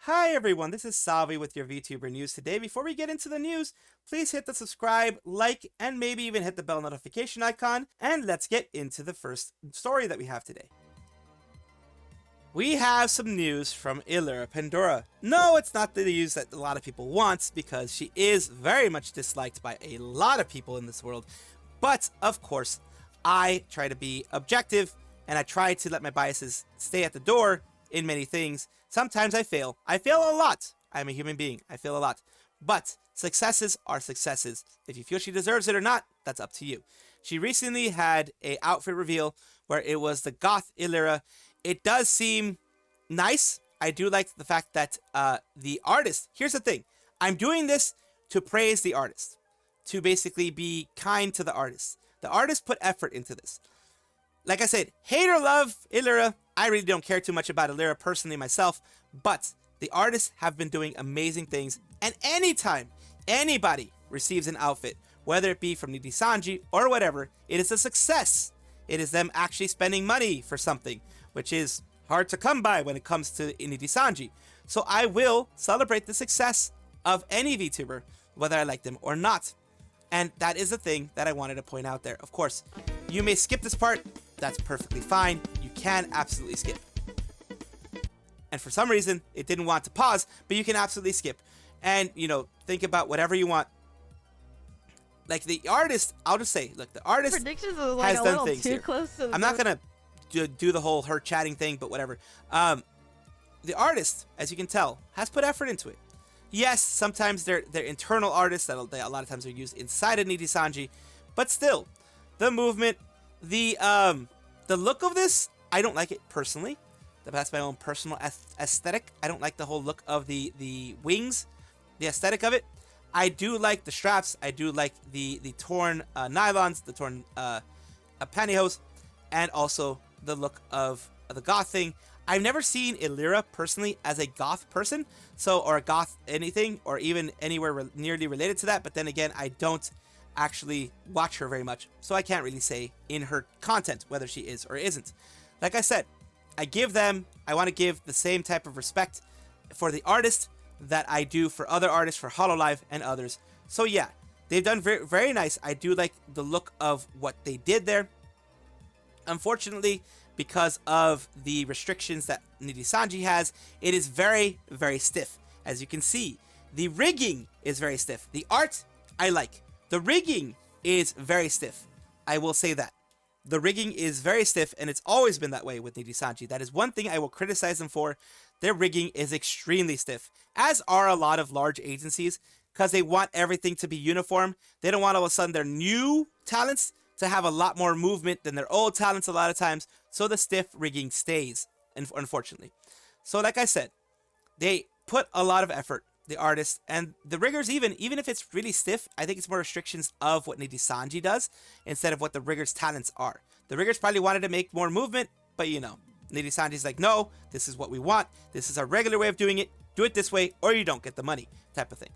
Hi everyone, this is Salvi with your VTuber news today. Before we get into the news, please hit the subscribe, like, and maybe even hit the bell notification icon, and let's get into the first story that we have today. We have some news from Elira Pendora. No, it's not the news that a lot of people want, because she is very much disliked by a lot of people in this world. But, of course, I try to be objective, and I try to let my biases stay at the door in many things. Sometimes I fail. I fail a lot. I'm a human being. I fail a lot. But successes are successes. If you feel she deserves it or not, that's up to you. She recently had an outfit reveal where it was the goth Elira. It does seem nice. I do like the fact that the artist... Here's the thing. I'm doing this to praise the artist. To basically be kind to the artist. The artist put effort into this. Like I said, hate or love Elira, I really don't care too much about Elira personally myself, but the artists have been doing amazing things, and anytime anybody receives an outfit, whether it be from Nijisanji or whatever, it is a success. It is them actually spending money for something, which is hard to come by when it comes to Nijisanji. So I will celebrate the success of any VTuber, whether I like them or not. And that is the thing that I wanted to point out there. Of course, you may skip this part. That's perfectly fine. You can absolutely skip. And for some reason, it didn't want to pause, but you can absolutely skip. And, you know, think about whatever you want. Like the artist, I'll just say, look, the artist Predictions is like has a done little things too here. close to the I'm not going to do the whole her chatting thing, but whatever. The artist, as you can tell, has put effort into it. Yes, sometimes they're internal artists that a lot of times are used inside of Nijisanji, but still, the movement, the look of this, I don't like it personally. That's my own personal aesthetic. I don't like the whole look of the wings, the aesthetic of it. I do like the straps. I do like the torn nylons, the torn pantyhose, and also the look of the goth thing. I've never seen Elira personally as a goth person, or a goth anything, or even anywhere nearly related to that. But then again, I don't actually watch her very much, so I can't really say in her content whether she is or isn't. Like I said, I want to give the same type of respect for the artist that I do for other artists, for Hololive and others. So yeah, they've done very, very nice. I do like the look of what they did there. Unfortunately, because of the restrictions that Nijisanji has, it is very, very stiff. As you can see, the rigging is very stiff. The art, I like. The rigging is very stiff. I will say that. The rigging is very stiff, and it's always been that way with Nijisanji. That is one thing I will criticize them for. Their rigging is extremely stiff, as are a lot of large agencies, because they want everything to be uniform. They don't want all of a sudden their new talents to have a lot more movement than their old talents a lot of times, so the stiff rigging stays, unfortunately. So like I said, they put a lot of effort, the artists, and the riggers, even if it's really stiff, I think it's more restrictions of what Nijisanji does, instead of what the riggers' talents are. The riggers probably wanted to make more movement, but you know, Nijisanji's like, no, this is what we want, this is our regular way of doing it, do it this way, or you don't get the money, type of thing.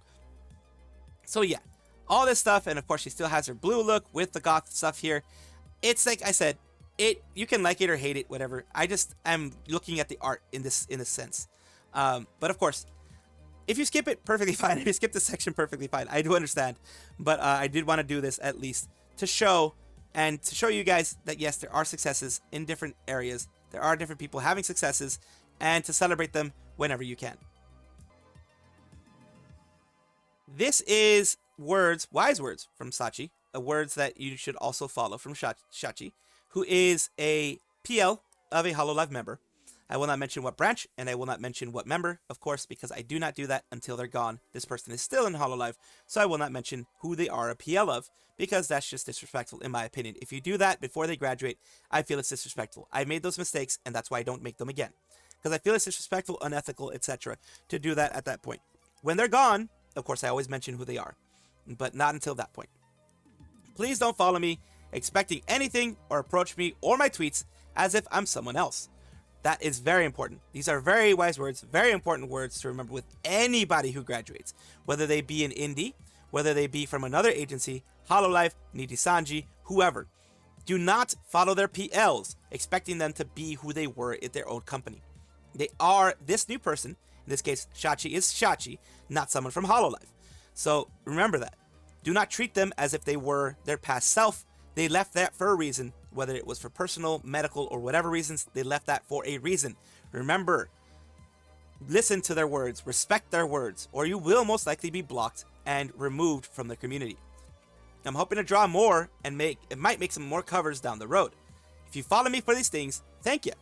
So yeah, all this stuff, and of course she still has her blue look with the goth stuff here. It's like I said, you can like it or hate it, whatever. I just am looking at the art in this sense. But of course, if you skip it, perfectly fine. If you skip this section, perfectly fine. I do understand, but I did want to do this at least to show you guys that yes, there are successes in different areas. There are different people having successes, and to celebrate them whenever you can. This is wise words from Shachi, words that you should also follow from Shachi, who is a PL of a Hololive member. I will not mention what branch, and I will not mention what member, of course, because I do not do that until they're gone. This person is still in Hololive, so I will not mention who they are a PL of, because that's just disrespectful in my opinion. If you do that before they graduate, I feel it's disrespectful. I made those mistakes, and that's why I don't make them again, because I feel it's disrespectful, unethical, etc. to do that at that point. When they're gone, of course, I always mention who they are, but not until that point. Please don't follow me expecting anything or approach me or my tweets as if I'm someone else. That is very important. These are very wise words, very important words to remember with anybody who graduates, whether they be an indie, whether they be from another agency, Hololive, Nijisanji, whoever. Do not follow their PLs, expecting them to be who they were at their own company. They are this new person, In this case, Shachi is Shachi, not someone from Hololive. So remember that. Do not treat them as if they were their past self. They left that for a reason, whether it was for personal, medical, or whatever reasons, they left that for a reason. Remember, listen to their words, respect their words, or you will most likely be blocked and removed from the community. I'm hoping to draw more and might make some more covers down the road. If you follow me for these things, thank you.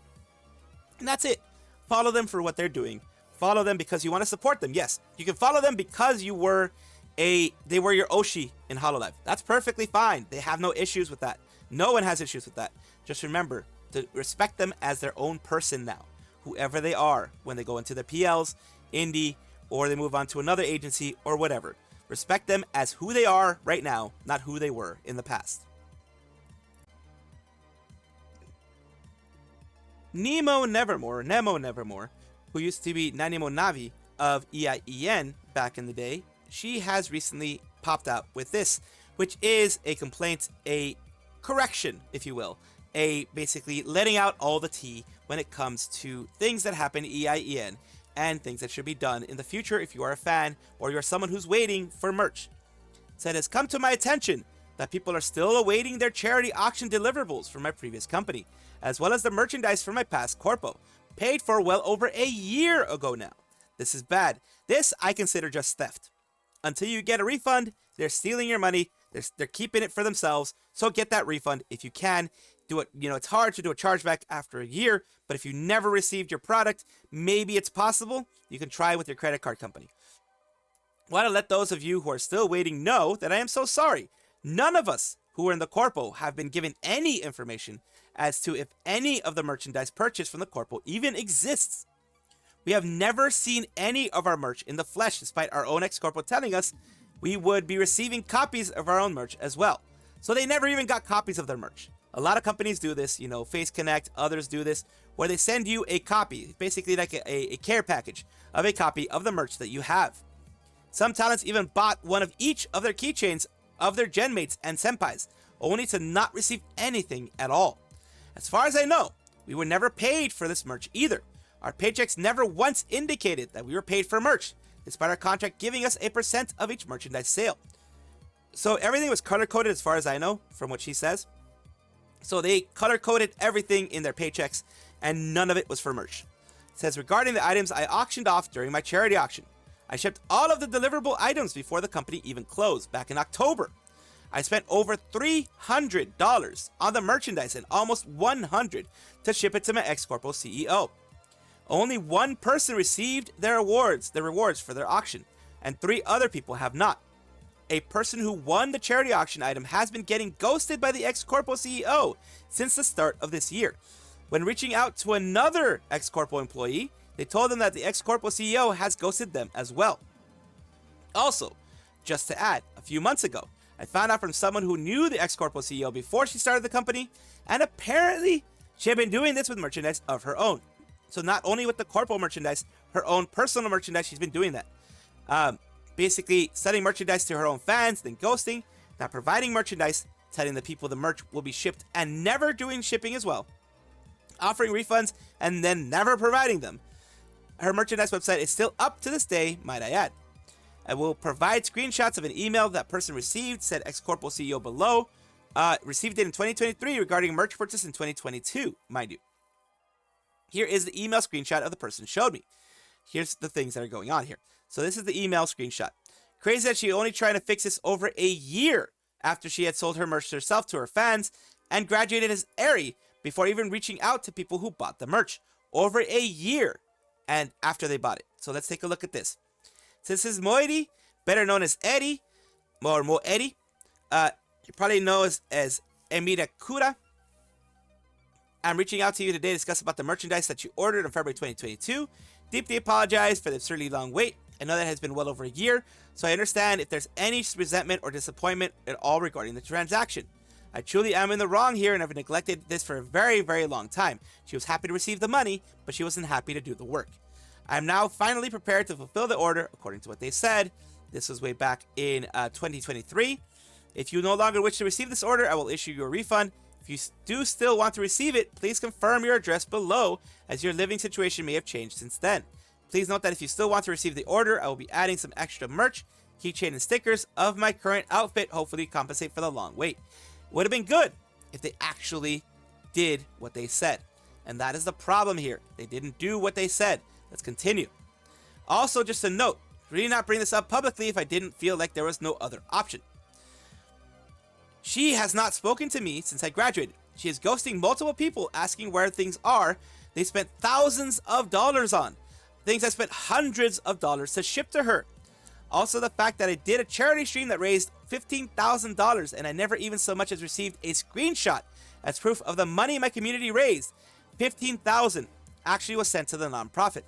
And that's it. Follow them for what they're doing. Follow them because you want to support them. Yes, you can follow them because they were your oshi in Hololive. That's perfectly fine. They have no issues with that. No one has issues with that. Just remember to respect them as their own person now, whoever they are, when they go into their PLs, indie, or they move on to another agency or whatever. Respect them as who they are right now, not who they were in the past. Nemo Nevermore, who used to be Nanimo Navi of EIEN back in the day, she has recently popped out with this, which is a complaint, a correction, if you will, a basically letting out all the tea when it comes to things that happen in EIEN and things that should be done in the future if you are a fan or you're someone who's waiting for merch. It said, it's come to my attention that people are still awaiting their charity auction deliverables from my previous company, as well as the merchandise from my past corpo, paid for well over a year ago now. This is bad. This I consider just theft. Until you get a refund, they're stealing your money, they're keeping it for themselves, so get that refund if you can. Do it, it's hard to do a chargeback after a year, but if you never received your product, maybe it's possible. You can try with your credit card company. I want to let those of you who are still waiting know that I am so sorry. None of us who are in the corpo have been given any information as to if any of the merchandise purchased from the corpo even exists. We have never seen any of our merch in the flesh, despite our own ex-corpo telling us we would be receiving copies of our own merch as well. So they never even got copies of their merch. A lot of companies do this, Face Connect, others do this, where they send you a copy, basically like a care package of a copy of the merch that you have. Some talents even bought one of each of their keychains of their gen mates and senpais, only to not receive anything at all. As far as I know, we were never paid for this merch either. Our paychecks never once indicated that we were paid for merch, despite our contract giving us a % of each merchandise sale. So everything was color-coded as far as I know, from what she says. So they color-coded everything in their paychecks, and none of it was for merch. It says, regarding the items I auctioned off during my charity auction, I shipped all of the deliverable items before the company even closed, back in October. I spent over $300 on the merchandise and almost $100 to ship it to my ex-corpo CEO. Only one person received their rewards for their auction, and 3 other people have not. A person who won the charity auction item has been getting ghosted by the ex-corpo CEO since the start of this year. When reaching out to another ex-corpo employee, they told them that the ex-corpo CEO has ghosted them as well. Also, just to add, a few months ago, I found out from someone who knew the ex-corpo CEO before she started the company, and apparently she had been doing this with merchandise of her own. So not only with the corpo merchandise, her own personal merchandise, she's been doing that. Basically selling merchandise to her own fans, then ghosting, not providing merchandise, telling the people the merch will be shipped and never doing shipping as well, offering refunds and then never providing them. Her merchandise website is still up to this day, might I add. I will provide screenshots of an email that person received, said ex-corpo CEO below. Received it in 2023 regarding merch purchase in 2022, mind you. Here is the email screenshot of the person showed me. Here's the things that are going on here. So this is the email screenshot. Crazy that she only trying to fix this over a year after she had sold her merch herself to her fans and graduated as Eri before even reaching out to people who bought the merch. Over a year and after they bought it. So let's take a look at this. This is Moiri, better known as Eri, or Mo Eri. You probably know as Emira Kura. I'm reaching out to you today to discuss about the merchandise that you ordered in February 2022. Deeply apologize for the absurdly long wait. I know that has been well over a year, so I understand if there's any resentment or disappointment at all regarding the transaction. I truly am in the wrong here and have neglected this for a very, very long time. She was happy to receive the money, but she wasn't happy to do the work. I am now finally prepared to fulfill the order according to what they said. This was way back in 2023. If you no longer wish to receive this order, I will issue you a refund. If you do still want to receive it, please confirm your address below, as your living situation may have changed since then. Please note that if you still want to receive the order, I will be adding some extra merch, keychain and stickers of my current outfit, hopefully compensate for the long wait. Would have been good if they actually did what they said. And that is the problem here. They didn't do what they said. Let's continue. Also, just a note, really not bring this up publicly if I didn't feel like there was no other option. She has not spoken to me since I graduated. She is ghosting multiple people asking where things are they spent thousands of dollars on. Things I spent hundreds of dollars to ship to her. Also, the fact that I did a charity stream that raised $15,000 and I never even so much as received a screenshot as proof of the money my community raised. $15,000 actually was sent to the nonprofit.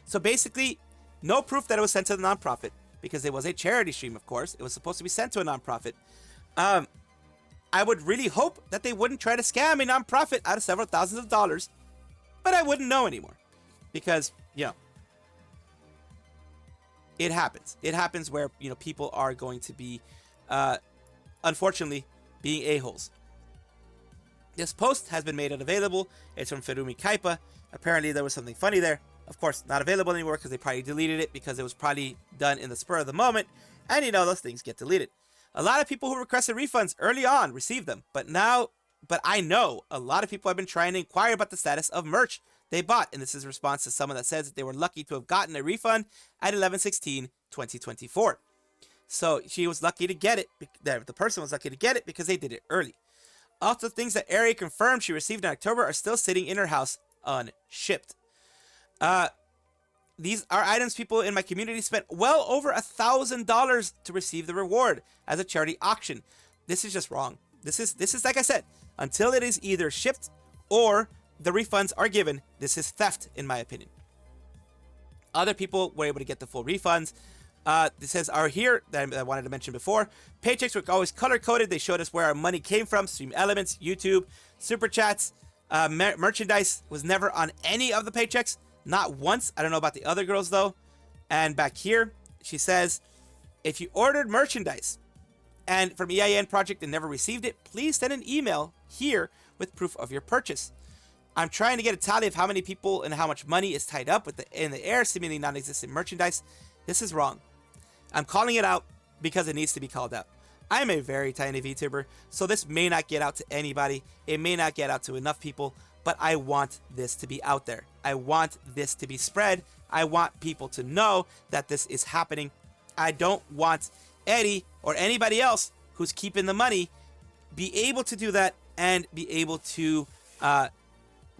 So basically, no proof that it was sent to the nonprofit because it was a charity stream, of course. It was supposed to be sent to a nonprofit. I would really hope that they wouldn't try to scam a nonprofit out of several thousands of dollars, but I wouldn't know anymore because, it happens. It happens where, people are going to be, unfortunately, being a-holes. This post has been made unavailable. It's from Ferumi Kaipa. Apparently, there was something funny there. Of course, not available anymore because they probably deleted it because it was probably done in the spur of the moment. And those things get deleted. A lot of people who requested refunds early on received them. But I know a lot of people have been trying to inquire about the status of merch they bought. And this is a response to someone that says that they were lucky to have gotten a refund at 11/16/2024. So she was lucky to get it. The person was lucky to get it because they did it early. Also, things that Ari confirmed she received in October are still sitting in her house unshipped. These are items people in my community spent well over $1,000 to receive the reward as a charity auction. This is just wrong. This is like I said, until it is either shipped or the refunds are given, this is theft in my opinion. Other people were able to get the full refunds. This says are here that I wanted to mention before. Paychecks were always color coded. They showed us where our money came from. Stream Elements, YouTube, Super Chats, merchandise was never on any of the paychecks. Not once. I don't know about the other girls though. And back here, she says, if you ordered merchandise and from EIEN project and never received it, please send an email here with proof of your purchase. I'm trying to get a tally of how many people and how much money is tied up in the air, seemingly non-existent merchandise. This is wrong. I'm calling it out because it needs to be called out. I'm a very tiny VTuber, so this may not get out to anybody. It may not get out to enough people, but I want this to be out there. I want this to be spread. I want people to know that this is happening. I don't want Eddie or anybody else who's keeping the money be able to do that and be able to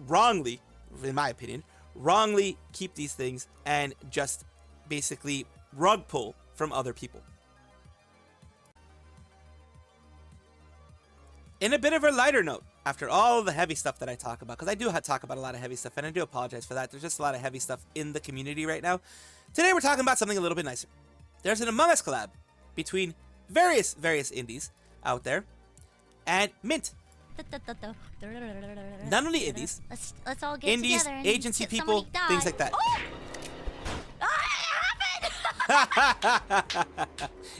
wrongly, in my opinion, wrongly keep these things and just basically rug pull from other people. In a bit of a lighter note, after all the heavy stuff that I talk about, because I do talk about a lot of heavy stuff, and I do apologize for that. There's just a lot of heavy stuff in the community right now. Today we're talking about something a little bit nicer. There's an Among Us collab between various indies out there and Mint. Not only indies, let's all get indies, together and agency get people, somebody die. things like that. Oh!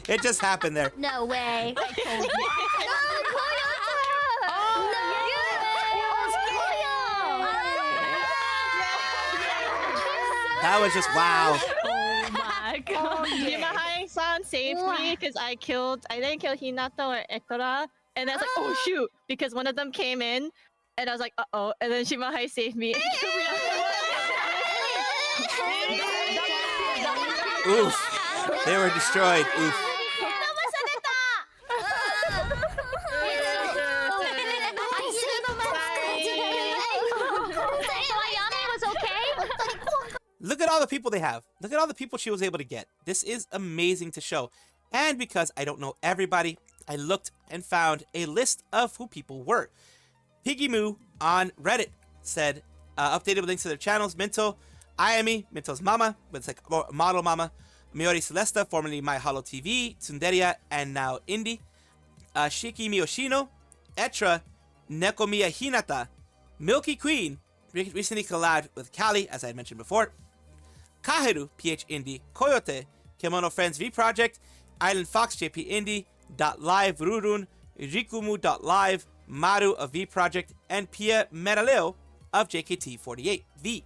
It just happened there. No way. I told you. That was just wow. Oh my god. Yimahai-san saved me because I didn't kill Hinata or Ekora. And I was like, oh shoot, because one of them came in and I was like, uh-oh. And then Shimahai saved me. Oof. They were destroyed. Oof. Look at all the people they have. Look at all the people she was able to get. This is amazing to show. And because I don't know everybody, I looked and found a list of who people were. Piggy Moo on Reddit said, updated with links to their channels. Minto, Ayami, Minto's mama, but it's like model mama. Miori Celesta, formerly My Holo TV, Tsunderia, and now Indie. Shiki Miyoshino, Etra, Nekomiya Hinata, Milky Queen, recently collabed with Kali, as I had mentioned before. Kaheru, PH Indie, Coyote, Kimono Friends V Project, Island Fox, JP Indie, .live, Rurun, Rikumu.live, Maru of V Project, and Pia Meraleo of JKT48V.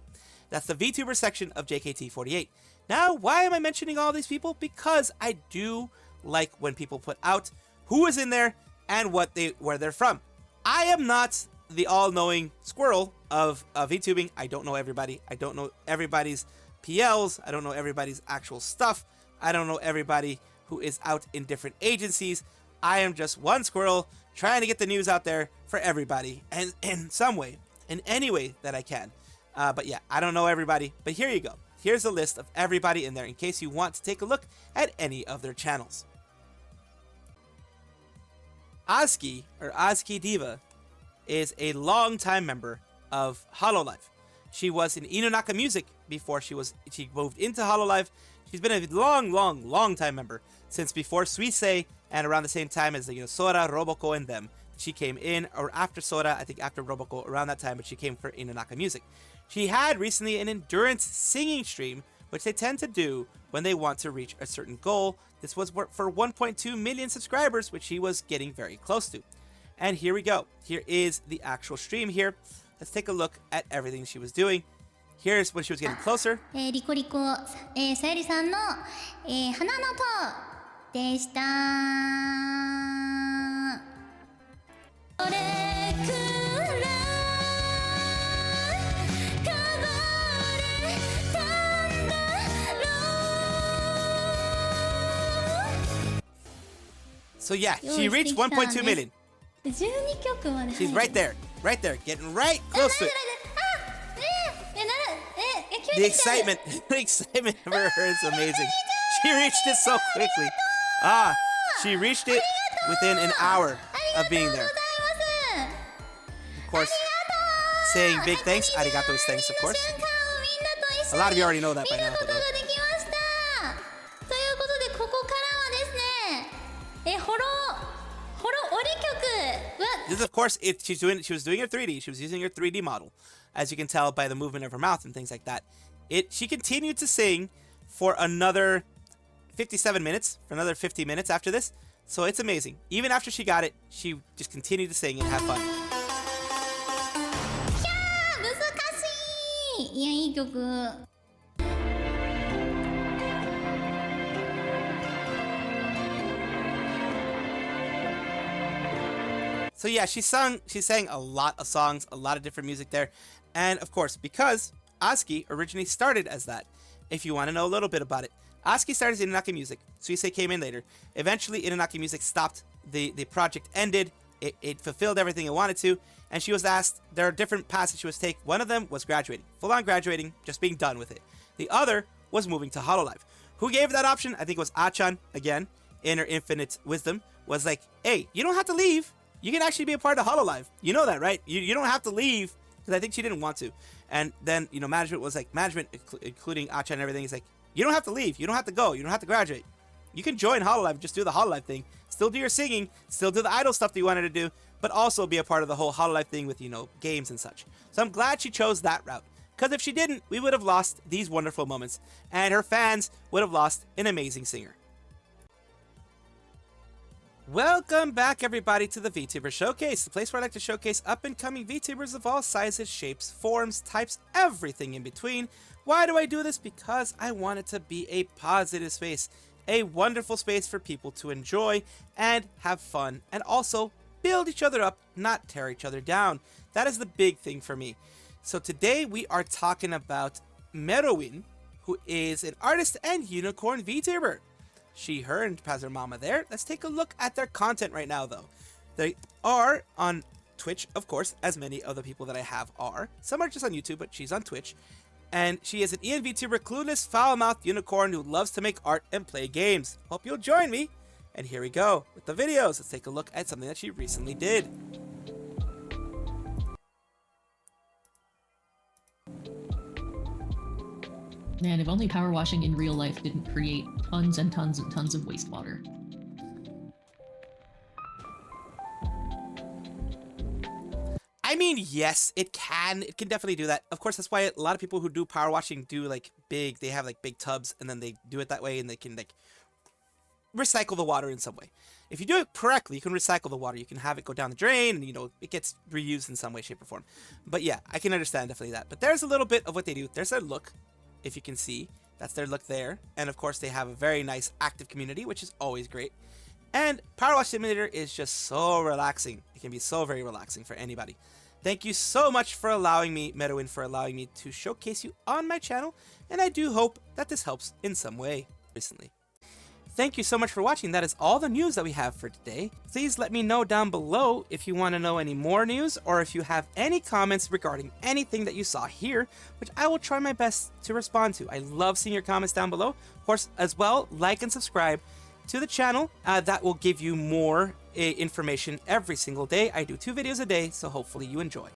That's the VTuber section of JKT48. Now, why am I mentioning all these people? Because I do like when people put out who is in there and where they're from. I am not the all-knowing Squirrel of VTubing. I don't know everybody. I don't know everybody's PLs. I don't know everybody's actual stuff. I don't know everybody who is out in different agencies. I am just one Squirrel trying to get the news out there for everybody, and in some way, in any way that I can. But yeah, I don't know everybody, but here you go. Here's a list of everybody in there in case you want to take a look at any of their channels. Azki, or Azki Diva, is a longtime member of Hololive. She was in Inanaka Music before she moved into Hololive. She's been a long time member since before Suisei and around the same time as Sora, Roboco, and them. She came in, or after Sora, I think after Roboco, around that time, but she came for Inanaka Music. She had recently an endurance singing stream, which they tend to do when they want to reach a certain goal. This was for 1.2 million subscribers, which she was getting very close to. And here we go. Here is the actual stream here. Let's take a look at everything she was doing. Here's when she was getting closer. リコリコ、さゆりさんの、花の塔でした。それから変われたんだろう。So yeah, she reached 1.2 million. 12曲まで。She's right there, getting right close to it. The excitement of her is amazing. She reached it so quickly. She reached it within an hour of being there. Of course, saying big thanks. Arigato is thanks, of course. A lot of you already know that by now. But this, of course, she was doing her 3D. She was using her 3D model, as you can tell by the movement of her mouth and things like that. She continued to sing for another 57 minutes, for another 50 minutes after this. So it's amazing. Even after she got it, she just continued to sing and have fun. いや、いい曲。So yeah, she sang a lot of songs, a lot of different music there. And of course, because Azki originally started as that, if you want to know a little bit about it, Azki started as Inanaka Music. Suisei came in later. Eventually, Inanaka Music stopped. The project ended. It fulfilled everything it wanted to. And she was asked, there are different paths that she was taking. One of them was graduating. Full-on graduating, just being done with it. The other was moving to Hololive. Who gave that option? I think it was Achan, again, in her infinite wisdom, was like, hey, you don't have to leave. You can actually be a part of Hololive. You know that, right? You don't have to leave, because I think she didn't want to. And then, management was like, including Achan and everything, is like, you don't have to leave. You don't have to go. You don't have to graduate. You can join Hololive, just do the Hololive thing. Still do your singing, still do the idol stuff that you wanted to do, but also be a part of the whole Hololive thing with, games and such. So I'm glad she chose that route. Because if she didn't, we would have lost these wonderful moments, and her fans would have lost an amazing singer. Welcome back, everybody, to the VTuber Showcase, the place where I like to showcase up-and-coming VTubers of all sizes, shapes, forms, types, everything in between. Why do I do this? Because I want it to be a positive space, a wonderful space for people to enjoy and have fun, and also build each other up, not tear each other down. That is the big thing for me. So today we are talking about Merowynn, who is an artist and unicorn VTuber. She, her, and has her mama there. Let's take a look at their content right now, though. They are on Twitch, of course, as many of the people that I have are. Some are just on YouTube, but she's on Twitch. And she is an EIEN VTuber, clueless, foul-mouthed unicorn who loves to make art and play games. Hope you'll join me. And here we go with the videos. Let's take a look at something that she recently did. Man, if only power washing in real life didn't create tons and tons and tons of wastewater. I mean, yes, it can. It can definitely do that. Of course, that's why a lot of people who do power washing do they have big tubs and then they do it that way and they can recycle the water in some way. If you do it correctly, you can recycle the water. You can have it go down the drain, and it gets reused in some way, shape, or form. But yeah, I can understand definitely that. But there's a little bit of what they do. There's their look, if you can see. That's their look there. And of course, they have a very nice active community, which is always great. And Power Wash Simulator is just so relaxing. It can be so very relaxing for anybody. Thank you so much for allowing me, Merowynn, for allowing me to showcase you on my channel, and I do hope that this helps in some way recently. Thank you so much for watching. That is all the news that we have for today. Please let me know down below if you want to know any more news, or if you have any comments regarding anything that you saw here, which I will try my best to respond to. I love seeing your comments down below. Of course, as well, like and subscribe to the channel. That will give you more information every single day. I do 2 videos a day, so hopefully you enjoy.